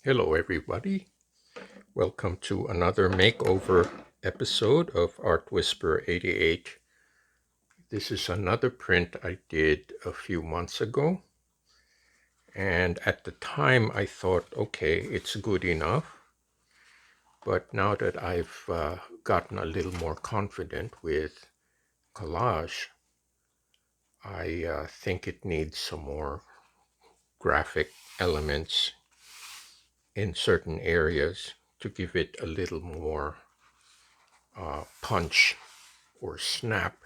Hello, everybody. Welcome to another makeover episode of Art Whisper 88. This is another print I did a few months ago. And at the time, I thought, okay, it's good enough. But now that I've gotten a little more confident with collage, I think it needs some more graphic elements in certain areas to give it a little more punch or snap.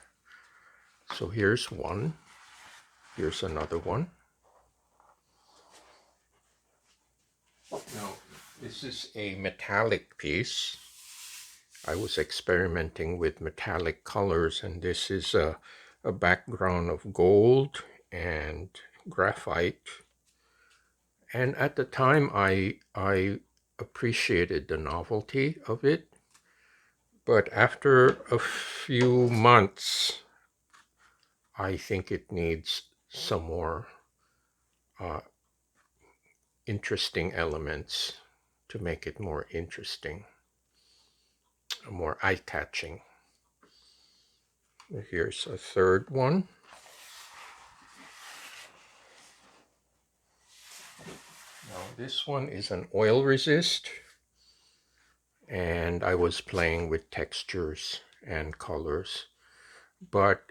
So here's one, here's another one. Now, this is a metallic piece. I was experimenting with metallic colors, and this is a background of gold and graphite. And at the time, I appreciated the novelty of it. But after a few months, I think it needs some more interesting elements to make it more interesting, more eye-catching. Here's a third one. Now this one is an oil resist, and I was playing with textures and colors, but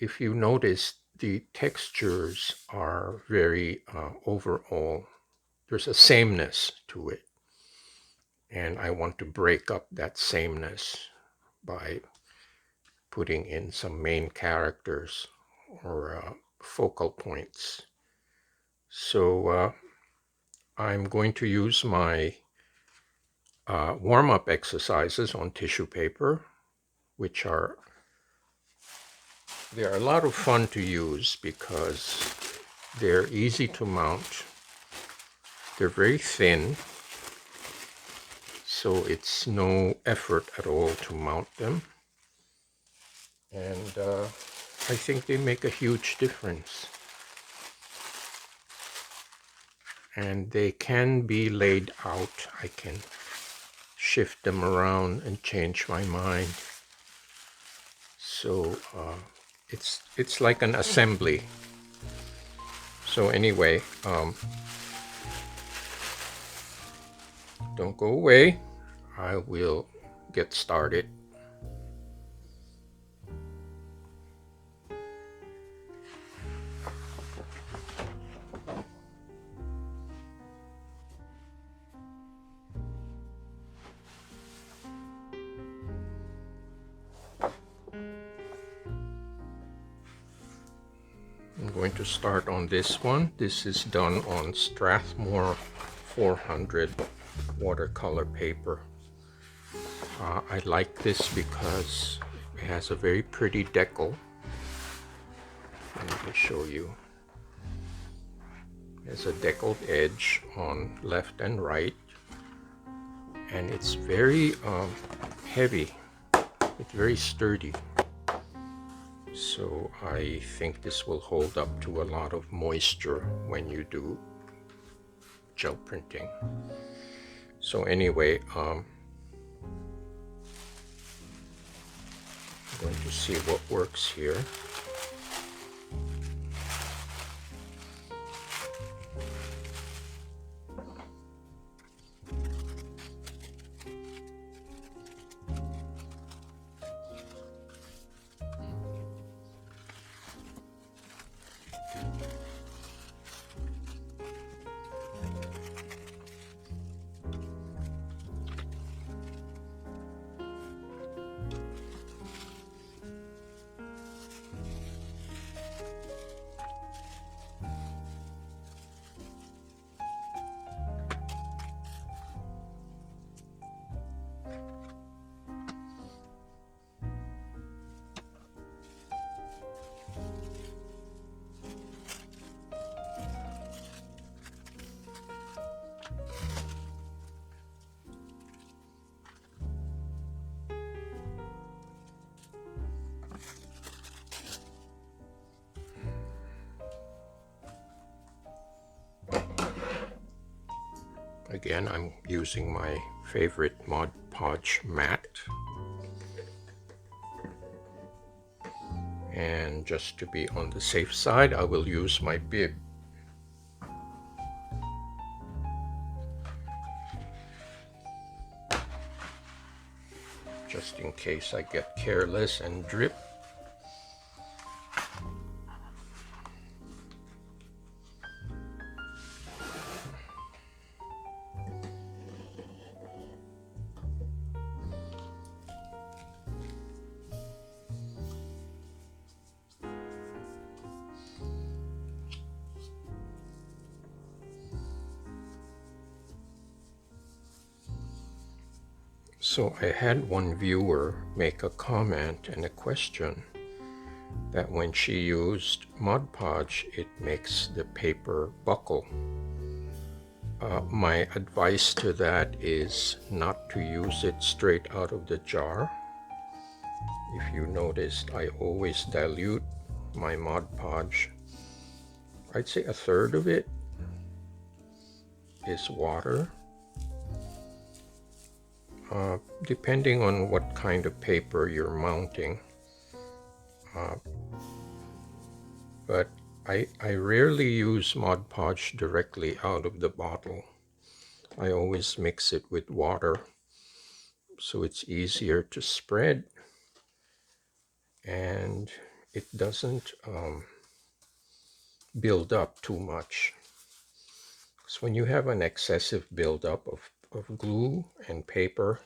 if you notice, the textures are very overall, there's a sameness to it, and I want to break up that sameness by putting in some main characters or focal points. So I'm going to use my warm-up exercises on tissue paper, which they're a lot of fun to use because they're easy to mount. They're very thin, so it's no effort at all to mount them. And I think they make a huge difference. And they can be laid out. I can shift them around and change my mind. So it's like an assembly. So anyway, don't go away. I will get started. I'm going to start on this one. This is done on Strathmore 400 watercolor paper. I like this because it has a very pretty decal. Let me show you. There's a deckled edge on left and right, and it's very heavy. It's very sturdy. So I think this will hold up to a lot of moisture when you do gel printing. So anyway, I'm going to see what works here. Again, I'm using my favorite Podge Matte. And just to be on the safe side, I will use my bib. Just in case I get careless and drip. So I had one viewer make a comment and a question that when she used Mod Podge, it makes the paper buckle. My advice to that is not to use it straight out of the jar. If you noticed, I always dilute my Mod Podge. I'd say a third of it is water. Depending on what kind of paper you're mounting. But I rarely use Mod Podge directly out of the bottle. I always mix it with water so it's easier to spread and it doesn't build up too much. So when you have an excessive buildup of glue and paper,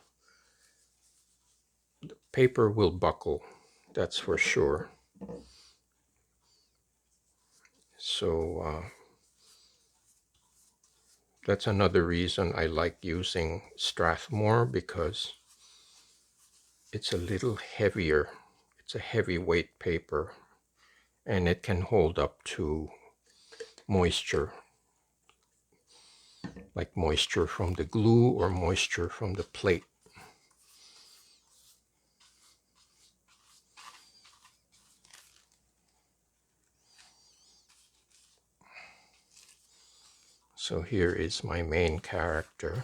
the paper will buckle, that's for sure. So that's another reason I like using Strathmore, because it's a little heavier. It's a heavyweight paper and it can hold up to moisture, like moisture from the glue or moisture from the plate. So here is my main character.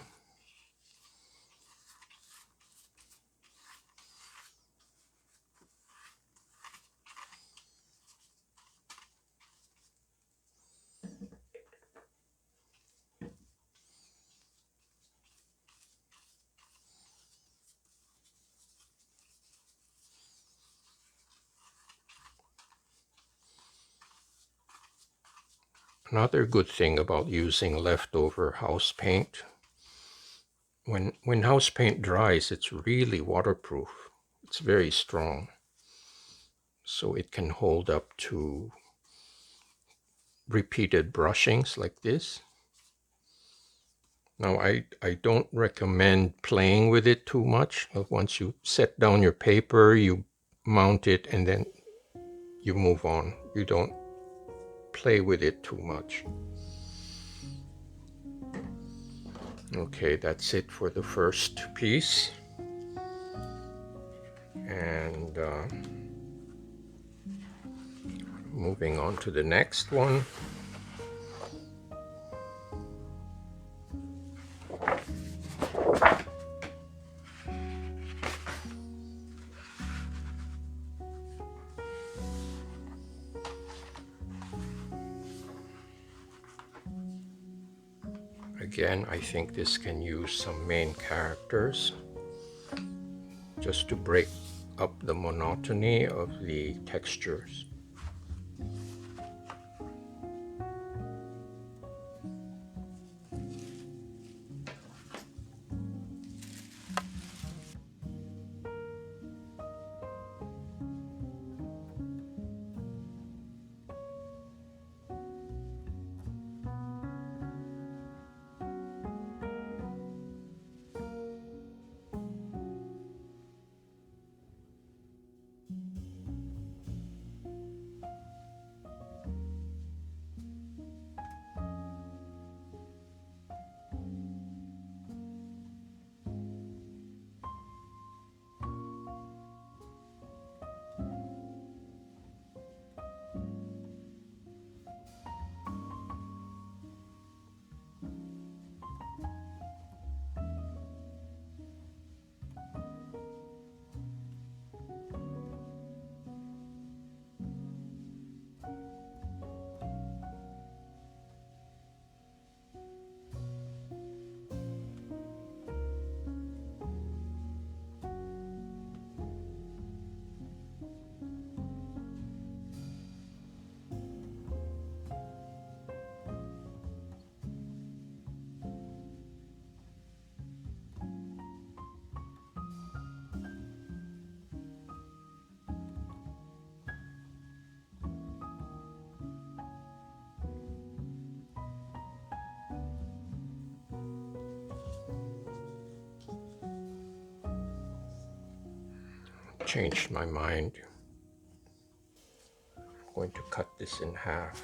Another good thing about using leftover house paint, when house paint dries, it's really waterproof. It's very strong. So it can hold up to repeated brushings like this. Now I don't recommend playing with it too much. Once you set down your paper, you mount it and then you move on. You don't play with it too much. Okay, that's it for the first piece. And moving on to the next one. Again, I think this can use some main characters just to break up the monotony of the textures. changed my mind. I'm going to cut this in half,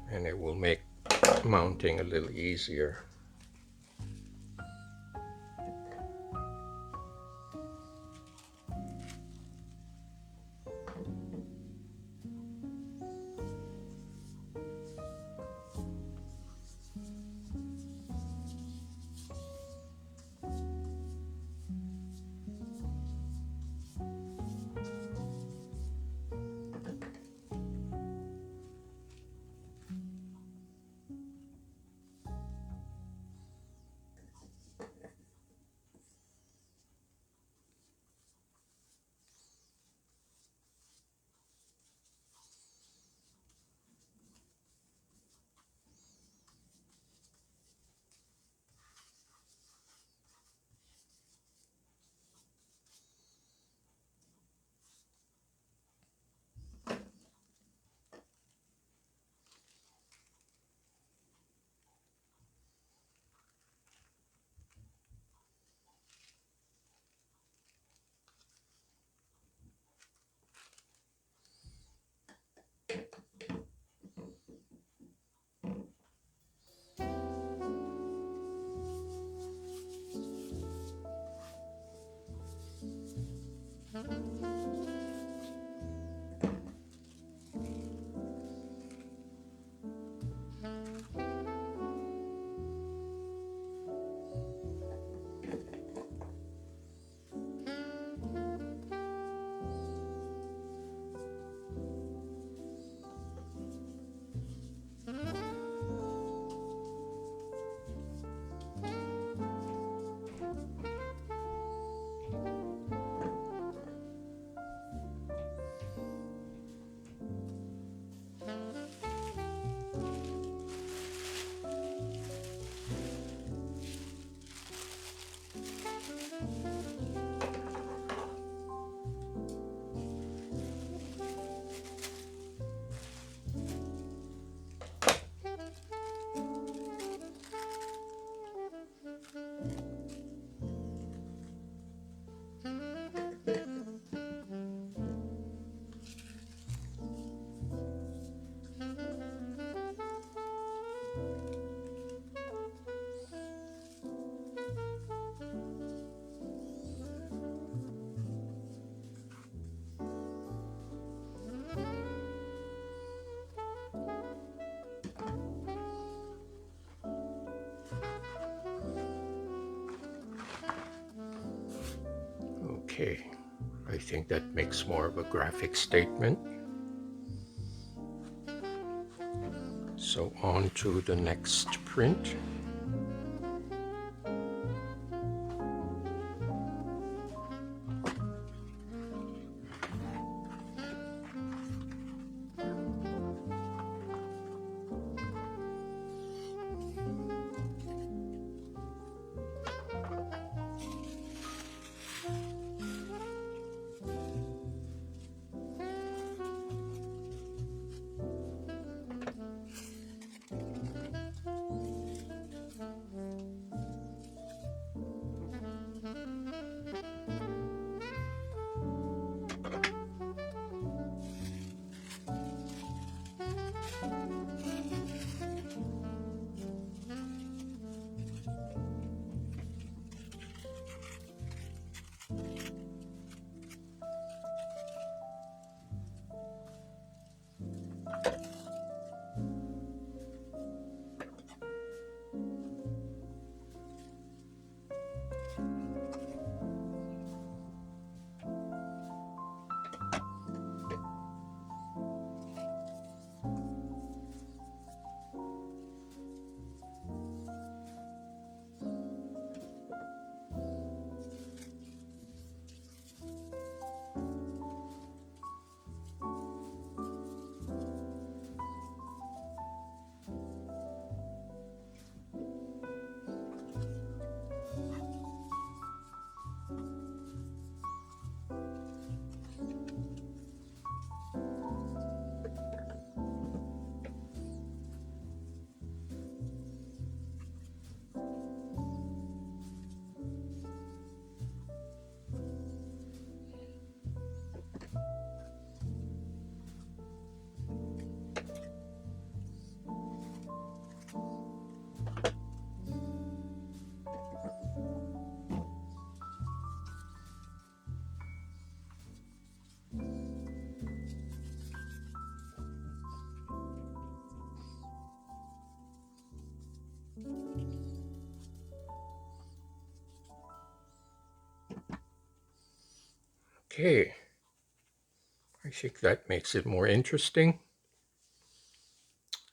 and it will make mounting a little easier. Okay, I think that makes more of a graphic statement. So on to the next print. Okay, I think that makes it more interesting.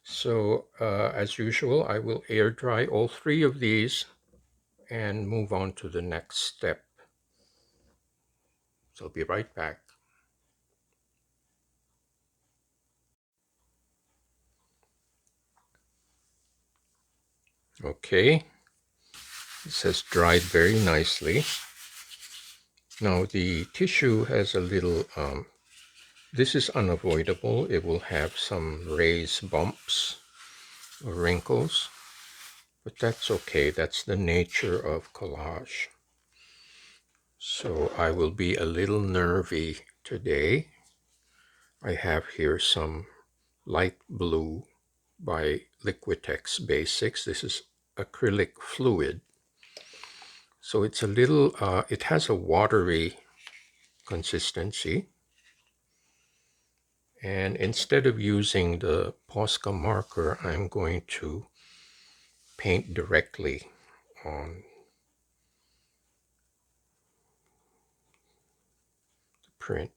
So as usual, I will air dry all three of these and move on to the next step. So I'll be right back. Okay, this has dried very nicely. Now the tissue has a little, this is unavoidable. It will have some raised bumps or wrinkles, but that's okay. That's the nature of collage. So I will be a little nervy today. I have here some light blue by Liquitex Basics. This is acrylic fluid. So it's a little, it has a watery consistency. And instead of using the Posca marker, I'm going to paint directly on the print.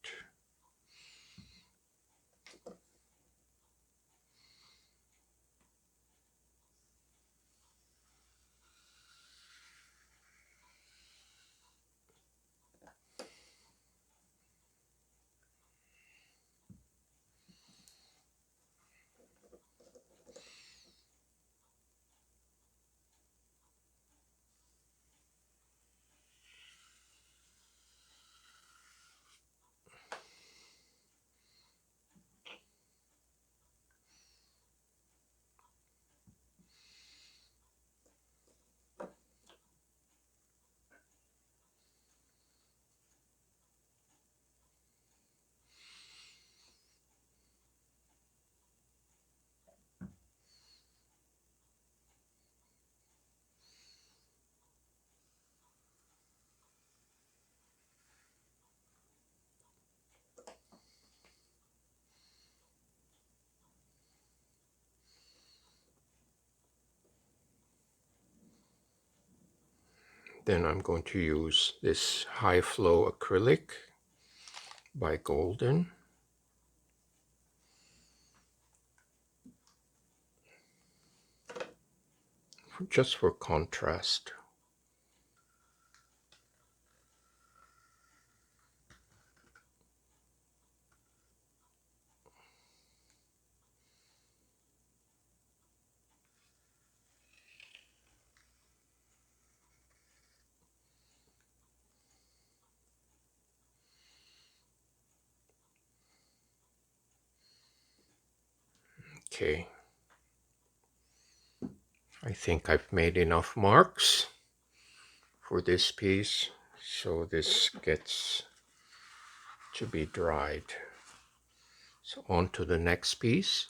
Then I'm going to use this high flow acrylic by Golden. Just for contrast. Okay, I think I've made enough marks for this piece, so this gets to be dried. So on to the next piece.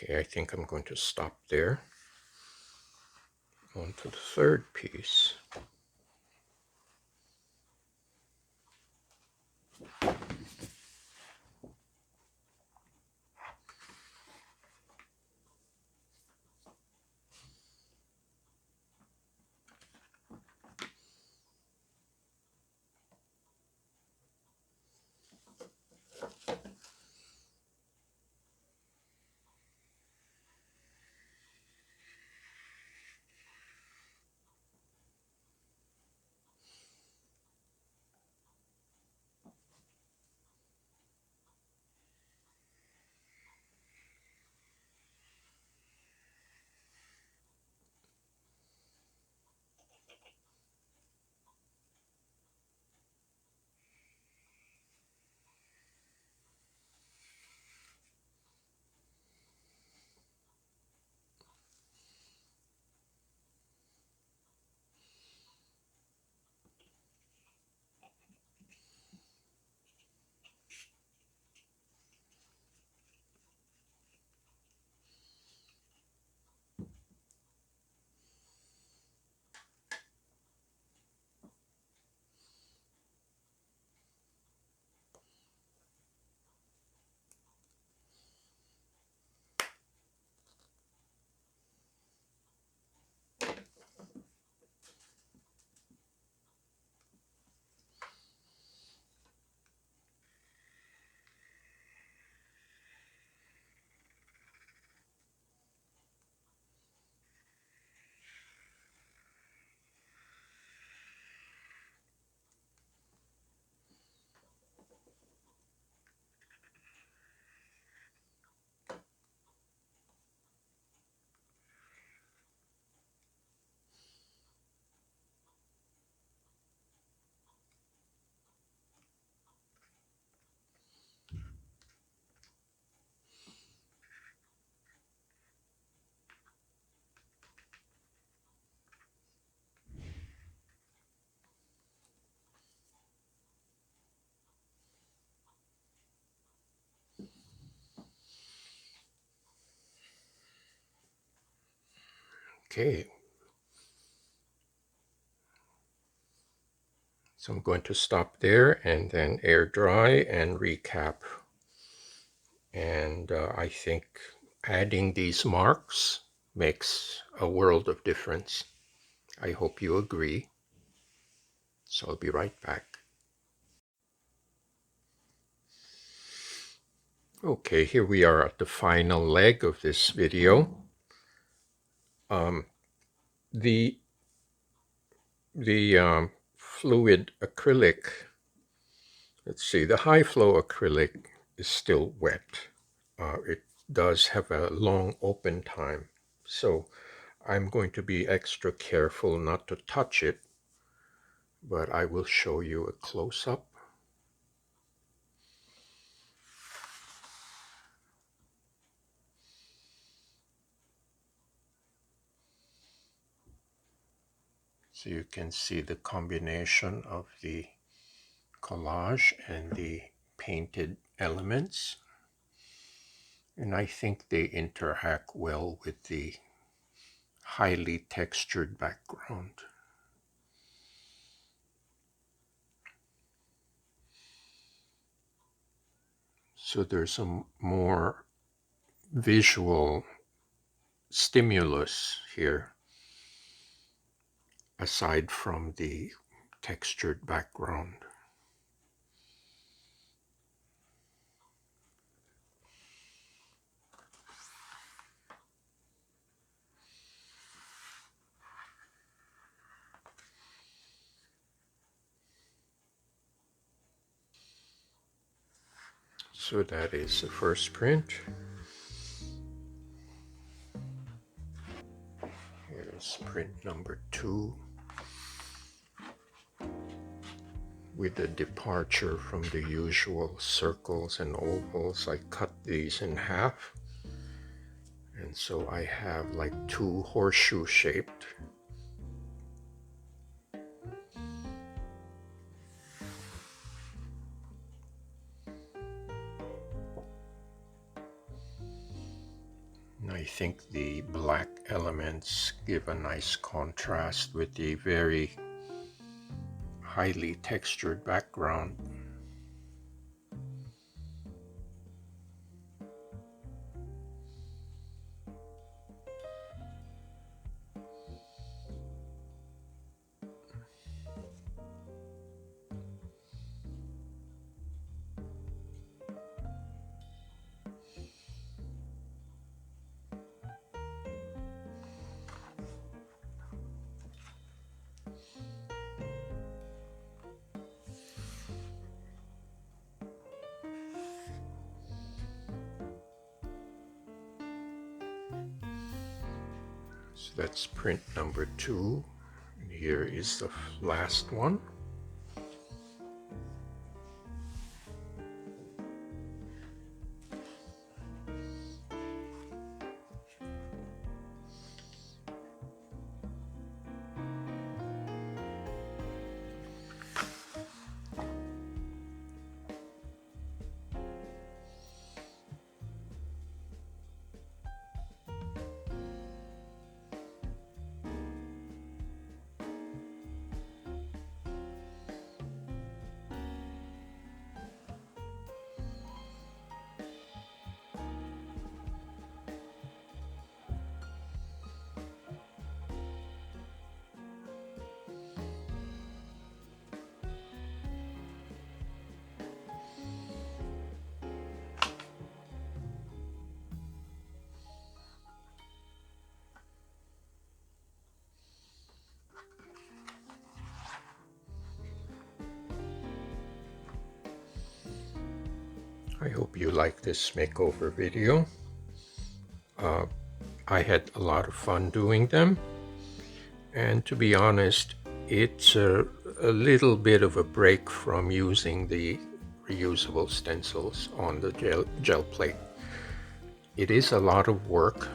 Okay, I think I'm going to stop there. On to the third piece. Okay. So I'm going to stop there and then air dry and recap. And I think adding these marks makes a world of difference. I hope you agree. So I'll be right back. Okay, here we are at the final leg of this video. The fluid acrylic, let's see, the high flow acrylic is still wet. It does have a long open time, so I'm going to be extra careful not to touch it, but I will show you a close-up. So you can see the combination of the collage and the painted elements. And I think they interact well with the highly textured background. So there's a more visual stimulus here, aside from the textured background. So that is the first print. Here's print number 2, with a departure from the usual circles and ovals. I cut these in half, and so I have like 2 horseshoe shaped. I think the black elements give a nice contrast with the very highly textured background. So that's print number 2. And here is the last one. I hope you like this makeover video. I had a lot of fun doing them, and to be honest, it's a little bit of a break from using the reusable stencils on the gel plate. It is a lot of work,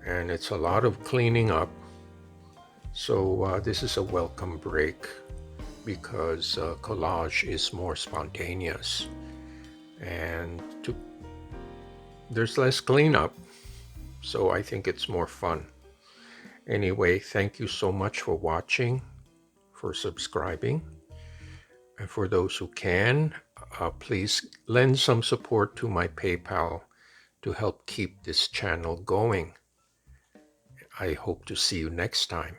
and it's a lot of cleaning up, so this is a welcome break, because collage is more spontaneous, and there's less cleanup, so I think it's more fun. Anyway, thank you so much for watching, for subscribing. And for those who can, please lend some support to my PayPal to help keep this channel going. I hope to see you next time.